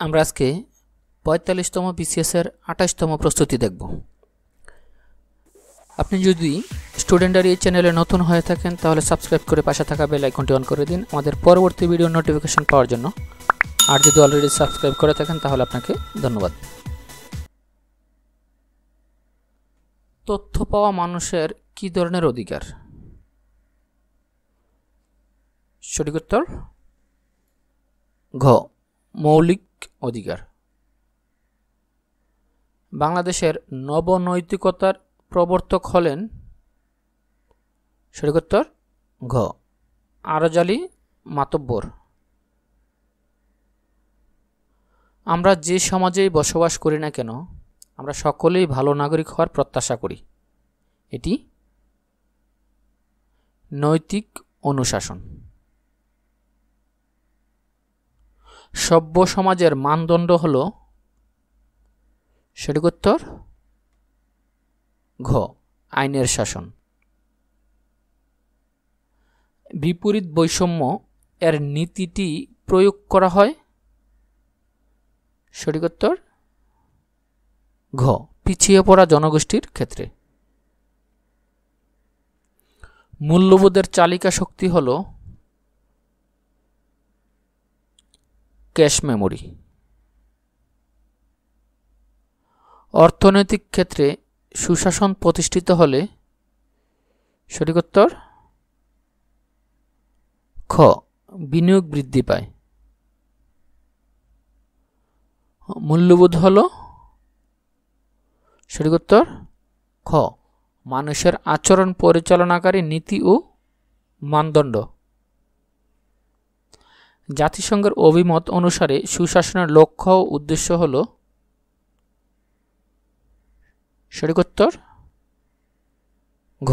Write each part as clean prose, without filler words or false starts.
আমরা আজকে ৪৫তম বিসিএস এর ২৮তম প্রস্তুতি দেখব। আপনি যদি স্টুডেন্ট ডায়েরি এই চ্যানেলে নতুন হয়ে থাকেন তাহলে সাবস্ক্রাইব করে পাশে থাকা বেল আইকনটি অন করে দিন আমাদের পরবর্তী ভিডিও নোটিফিকেশন পাওয়ার জন্য। আর যদি অলরেডি সাবস্ক্রাইব করে থাকেন তাহলে আপনাকে ধন্যবাদ। তথ্য পাওয়া মানুষের কি ধরনের অধিকার? সঠিক উত্তর ঘ, মৌলিক অধিকার। বাংলাদেশের নবনৈতিকতার প্রবর্তক হলেন? সঠিক উত্তর ঘ, আরজালি মাতব্বর। আমরা যে সমাজেই বসবাস করি না কেন আমরা সকলেই ভালো নাগরিক হওয়ার প্রত্যাশা করি। এটি নৈতিক অনুশাসন। সভ্য সমাজের মানদণ্ড হল? সঠিক উত্তর ঘ, আইনের শাসন। বিপরীত বৈষম্য এর নীতিটি প্রয়োগ করা হয়? সঠিক উত্তর ঘ, পিছিয়ে পড়া জনগোষ্ঠীর ক্ষেত্রে। মূল্যবোধের চালিকা শক্তি হল? Cache memory. অর্থনৈতিক ক্ষেত্রে সুশাসন প্রতিষ্ঠিত হলে? সঠিক উত্তর খ, বিনিয়োগ বৃদ্ধি পায়। মূল্যবোধ হল? সঠিক উত্তর খ, মানুষের আচরণ পরিচালনাকারী নীতি ও মানদণ্ড। জাতিসংঘের অভিমত অনুসারে সুশাসনের লক্ষ্য ও উদ্দেশ্য হল? সঠিক উত্তর ঘ,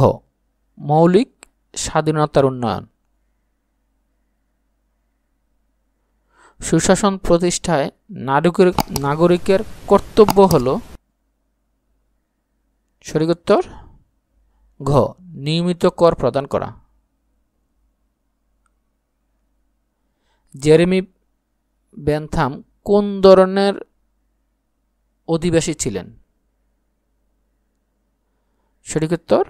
মৌলিক স্বাধীনতার উন্নয়ন। সুশাসন প্রতিষ্ঠায় নাগরিকের কর্তব্য হল? সঠিক উত্তর ঘ, নিয়মিত কর প্রদান করা। জেরেমি বেনথাম কোন ধরনের অধিবাসী ছিলেন? সঠিক উত্তর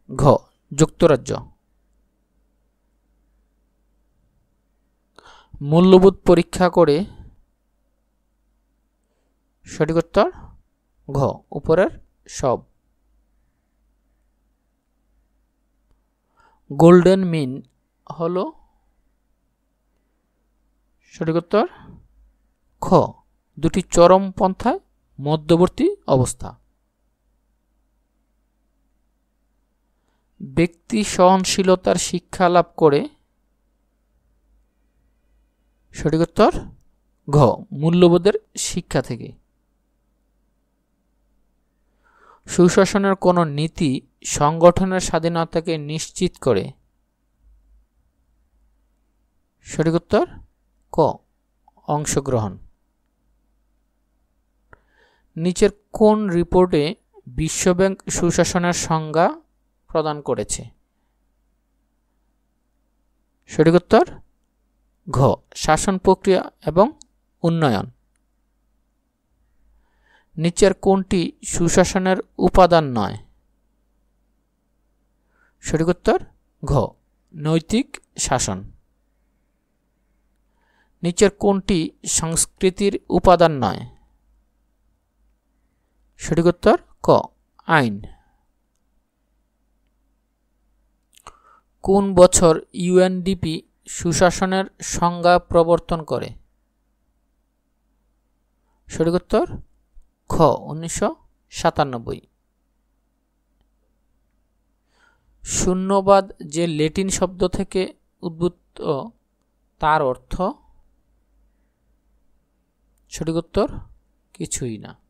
ঘ, যুক্তরাজ্য। মূল্যবোধ পরীক্ষা করে? সঠিক উত্তর ঘ, উপরের সব। গোল্ডেন মিন হল? সঠিক উত্তর খ, দুটি চরম পন্থায় মধ্যবর্তী অবস্থা। ব্যক্তি সহনশীলতার শিক্ষা লাভ করে? সঠিক উত্তর ঘ, মূল্যবোধের শিক্ষা থেকে। সুশাসনের কোন নীতি সংগঠনের স্বাধীনতাকে নিশ্চিত করে? সঠিক উত্তর ক, অংশগ্রহণ। নিচের কোন রিপোর্টে বিশ্বব্যাংক সুশাসনের সংজ্ঞা প্রদান করেছে? সঠিক উত্তর ঘ, শাসন প্রক্রিয়া এবং উন্নয়ন। নিচের কোনটি সুশাসনের উপাদান নয়? সঠিক উত্তর ঘ, নৈতিক শাসন। নিচের কোনটি সংস্কৃতির উপাদান নয়? সঠিক উত্তর ক, আইন। কোন বছর ইউএনডিপি সুশাসনের সংজ্ঞা প্রবর্তন করে? সঠিক উত্তর খ, ১৯৯৭। শূন্যবাদ যে ল্যাটিন শব্দ থেকে উদ্ভূত তার অর্থ? সঠিক উত্তর কিছুই না।